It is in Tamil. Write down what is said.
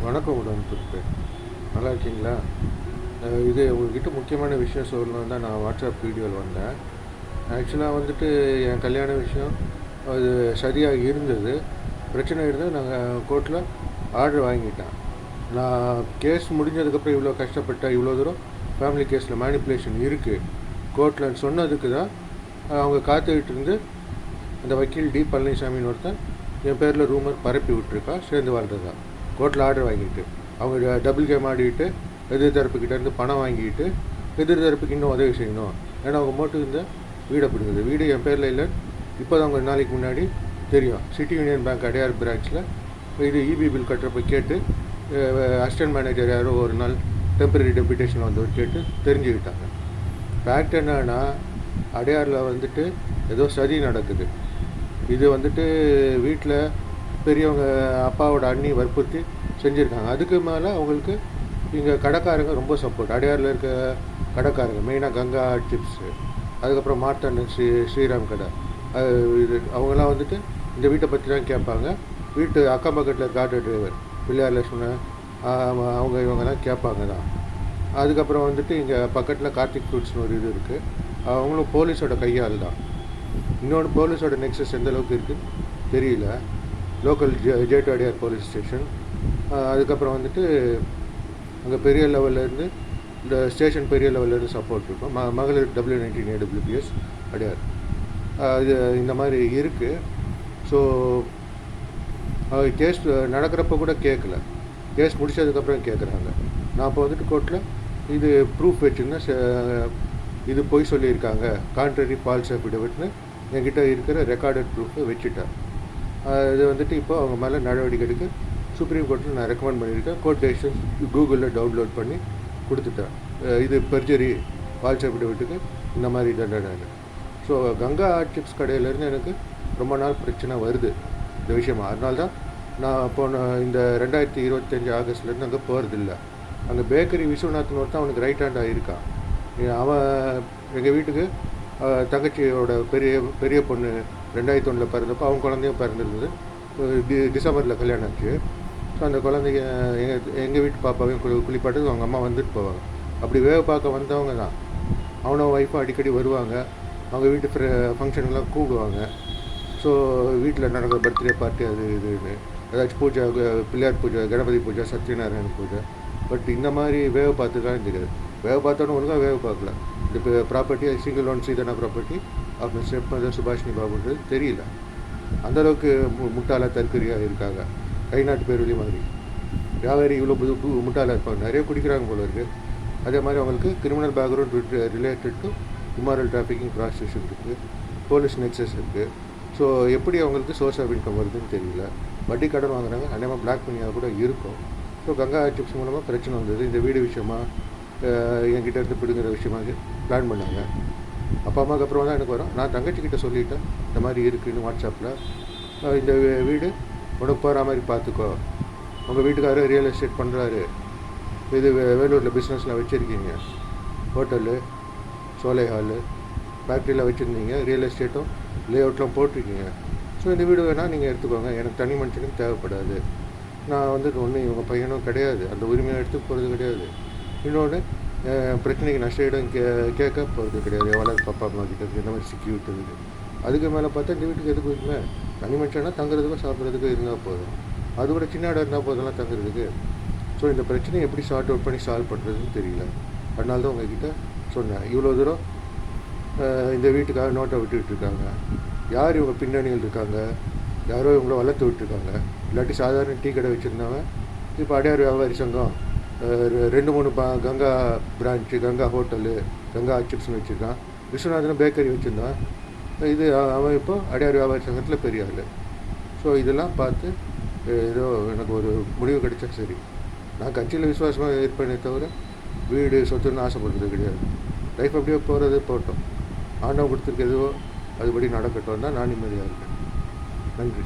வணக்கம் உடன்பிறப்பே, நல்லா இருக்கீங்களா? இது உங்ககிட்ட முக்கியமான விஷயம் சொல்லணும்னு தான் நான் வாட்ஸ்அப் வீடியோவில் வந்தேன். ஆக்சுவலாக வந்துட்டு என் கல்யாண விஷயம் அது சரியாக இருந்தது. பிரச்சனை இருந்தது. நாங்கள் கோர்ட்டில் ஆர்டர் வாங்கிட்டேன். நான் கேஸ் முடிஞ்சதுக்கப்புறம் இவ்வளோ கஷ்டப்பட்டேன். இவ்வளோ தூரம் ஃபேமிலி கேஸில் மேனிப்புலேஷன் இருக்குது கோர்ட்டில் சொன்னதுக்கு தான் அவங்க காத்துக்கிட்டு இருந்து அந்த வக்கீல் டி பழனிசாமின்னு ஒருத்தன் என் பேரில் ரூமர் பரப்பி விட்டுருக்கா. சேர்ந்து வாழ்றது தான் கோர்ட்டில் ஆர்டர் வாங்கிட்டு அவங்க டபுள் கேம் ஆடிக்கிட்டு எதிர் தரப்புக்கிட்டேருந்து பணம் வாங்கிட்டு எதிர் தரப்புக்கு இன்னும் உதவி செய்யணும். ஏன்னா அவங்க மட்டும் இந்த வீடை பிடிக்குது. வீடு என் பேரில் இல்லைன்னு இப்போ தான் அவங்க நாளைக்கு முன்னாடி தெரியும். சிட்டி யூனியன் பேங்க் அடையார் பிரான்ச்சில் இது இபி பில் கட்டுறப்ப கேட்டு அசிஸ்டன்ட் மேனேஜர் யாரோ ஒரு நாள் டெம்பரரி டெபுடேஷன் வந்தவர் கேட்டு தெரிஞ்சுக்கிட்டாங்க. ஃபேக்ட் என்னன்னா அடையாரில் வந்துட்டு ஏதோ சதி நடக்குது. இது வந்துட்டு வீட்டில் பெரியவங்க அப்பாவோட அண்ணி வற்புறுத்தி செஞ்சுருக்காங்க. அதுக்கு மேலே அவங்களுக்கு இங்கே கடைக்காரங்க ரொம்ப சப்போர்ட். அடையாரில் இருக்க கடைக்காரங்க மெயினாக கங்கா சிப்ஸு, அதுக்கப்புறம் மார்த்தாண்டன் ஸ்ரீராம் கடை, இது அவங்கெல்லாம் வந்துட்டு இந்த வீட்டை பற்றி தான் கேட்பாங்க. வீட்டு அக்கம் பக்கத்தில் இருக்க ஆட்டோ டிரைவர் பிள்ளையார் லட்சுமணன் அவங்க இவங்கெல்லாம் கேட்பாங்க தான். அதுக்கப்புறம் வந்துட்டு இங்கே பக்கத்தில் கார்த்திக் ஃப்ரூட்ஸ்னு ஒரு இது இருக்குது. அவங்களும் போலீஸோட கையால் தான். இன்னொன்று போலீஸோட நெக்ஸஸ் எந்த அளவுக்கு இருக்குதுன்னு தெரியல. Local Jade Adyar police station. அதுக்கப்புறம் வந்துட்டு அங்கே பெரிய லெவல்லேருந்து இந்த ஸ்டேஷன் பெரிய லெவல்லேருந்து சப்போர்ட் இருக்கும். மகளிர் W19 AWPS அடையார். இது இந்த மாதிரி இருக்குது. ஸோ கேஸ் நடக்கிறப்ப கூட கேட்கல, கேஸ் முடிச்சதுக்கப்புறம் கேட்குறாங்க. நான் இப்போ வந்துட்டு கோர்ட்டில் இது ப்ரூஃப் வச்சுருந்தேன். இது பொய் சொல்லியிருக்காங்க, கான்ட்ரரி ஃபால்ஸ் அஃபிடவிட்னு என்கிட்ட இருக்கிற ரெக்கார்டட் ப்ரூஃபை வச்சுட்டேன். இது வந்துட்டு இப்போ அவங்க மேலே நடவடிக்கை எடுக்க சுப்ரீம் கோர்ட்டில் நான் ரெக்கமெண்ட் பண்ணியிருக்கேன். கோர்ட் டெசிஷன் கூகுளில் டவுன்லோட் பண்ணி கொடுத்துட்டேன். இது பெர்ஜரி ஃபால்ஸ் அஃபிடவிட்டுக்கு இந்த மாதிரி தண்டனை. ஸோ கங்கா சிப்ஸ் கடையிலேருந்து எனக்கு ரொம்ப நாள் பிரச்சனை வருது இந்த விஷயமா. அதனால தான் நான் இந்த 2025 ஆகஸ்ட்லேருந்து அங்கே போகிறதில்ல. அங்கே பேக்கரி விஸ்வநாத்னு ஒருத்தன் அவனுக்கு ரைட் ஹேண்டாக இருக்கான். அவன் எங்கள் வீட்டுக்கு தங்கச்சியோட பெரிய பொண்ணு 2001 பிறந்தப்போ அவங்க குழந்தையும் பிறந்திருந்தது. டிசம்பரில் கல்யாணம் ஆச்சு. ஸோ அந்த குழந்தைங்க எங்கள் வீட்டு பாப்பாவையும் குளிப்பாட்டு அவங்க அம்மா வந்துட்டு போவாங்க. அப்படி வேவ பார்க்க வந்தவங்க தான். அவனும் ஒய்ஃபும் அடிக்கடி வருவாங்க. அவங்க வீட்டு ஃபங்க்ஷனுக்கெலாம் கூப்பிடுவாங்க. ஸோ வீட்டில் நடக்கிற பர்த்டே பார்ட்டி அது இதுன்னு ஏதாச்சும் பூஜை, பிள்ளையார் பூஜை, கணபதி பூஜை, சத்யநாராயண பூஜை. பட் இந்த மாதிரி வேவ பார்த்துக்கலாம் தெரியாது. வேவ பார்த்தோன்னு ஒழுங்காக வேவ பார்க்கல. இப்போ ப்ராப்பர்ட்டி சிங்கிள் ஒன் சீதனா property of step mother Subhashini பாபுன்றது தெரியல. அந்தளவுக்கு முட்டாளாக தற்கரியாக இருக்காங்க. கை நாட்டு பேருவழி மாதிரி வியாபாரி இவ்வளோ முட்டாளாக இருப்பாங்க. நிறைய குடிக்கிறாங்க போல இருக்குது. அதே மாதிரி அவங்களுக்கு criminal background related to immoral trafficking prostitution இருக்குது, போலீஸ் நெக்ஸஸ் இருக்குது. ஸோ எப்படி அவங்களுக்கு சோர்ஸ் ஆஃப் இன்கம் வருதுன்னு தெரியல. வட்டி கடன் வாங்குறாங்க. அநேகமாக பிளாக் பண்ணியாக கூட இருக்கும். ஸோ கங்கா சிப்ஸ் மூலமாக பிரச்சனை வந்தது. இந்த வீடு விஷயமா என்கிட்ட இருந்து பிடுங்குற விஷயமாக பிளான் பண்ணாங்க. அப்பா அம்மாவுக்கு அப்புறம் தான் எனக்கு வரும். நான் தங்கச்சிக்கிட்ட சொல்லிவிட்டேன் இந்த மாதிரி இருக்குதுன்னு வாட்ஸ்அப்பில். இந்த வீடு உனக்கு போகிற மாதிரி பார்த்துக்கோ. உங்கள் வீட்டுக்காரர் ரியல் எஸ்டேட் பண்ணுறாரு. இது வேலூரில் பிஸ்னஸ்லாம் வச்சுருக்கீங்க. ஹோட்டலு, சோலை ஹாலு, ஃபேக்ட்ரியில் வச்சுருந்தீங்க. ரியல் எஸ்டேட்டும் லே அவுட்லாம் போட்டிருக்கீங்க. ஸோ இந்த வீடு வேணால் நீங்கள் எடுத்துக்கோங்க. எனக்கு தனி மனுஷனுக்கு தேவைப்படாது. நான் வந்துட்டு ஒன்றும் இவங்க பையனும் கிடையாது. அந்த உரிமையை எடுத்து போகிறது கிடையாது. இன்னொன்று பிரச்சனைக்கு நஷ்டம் கேட்க போகிறது கிடையாது. எவ்வளோ பாப்பா அம்மா கிட்ட இந்த மாதிரி சிக்கி விட்டுருக்கு. அதுக்கு மேலே பார்த்தா இந்த வீட்டுக்கு எதுக்கு இருக்குமே தனி மனுஷனா தங்குறதுக்கும் சாப்பிட்றதுக்கும் இருந்தால் போதும். அது கூட சின்ன இடம் இருந்தால் போதெல்லாம் தங்குறதுக்கு. ஸோ இந்த பிரச்சனையை எப்படி சார்ட் அவுட் பண்ணி சால்வ் பண்ணுறதுன்னு தெரியல. அதனால தான் உங்ககிட்ட சொன்னேன். இவ்வளோ தூரம் இந்த வீட்டுக்காக நோட்டை விட்டுக்கிட்டு இருக்காங்க. யார் இவங்க பின்னணியில் இருக்காங்க? யாரோ இவங்கள வளர்த்து விட்டுருக்காங்க. இல்லாட்டி சாதாரண டீ கடை வச்சுருந்தாங்க. இப்போ அடையார் வியாபாரி சங்கம் 2-3 கங்கா பிரான்ச்சு, கங்கா ஹோட்டலு, கங்கா சிப்ஸ்னு வச்சுருக்கான். விஸ்வநாதன் பேக்கரி வச்சுருந்தான். இது அவன் இப்போ அடையார் வியாபாரி சங்கத்தில் பெரிய ஆள். ஸோ இதெல்லாம் பார்த்து ஏதோ எனக்கு ஒரு முடிவு கிடைச்சா சரி. நான் கட்சியில் விசுவாசமாக இருப்பேனே தவிர வீடு சொத்துன்னு ஆசைப்படுறது கிடையாது. லைஃப் அப்படியே போகிறது போட்டோம். ஆண்டவன் கொடுத்துருக்க எதுவோ அதுபடி நடக்கட்டும் தான் நான் நிம்மதியாக இருக்கேன். நன்றி.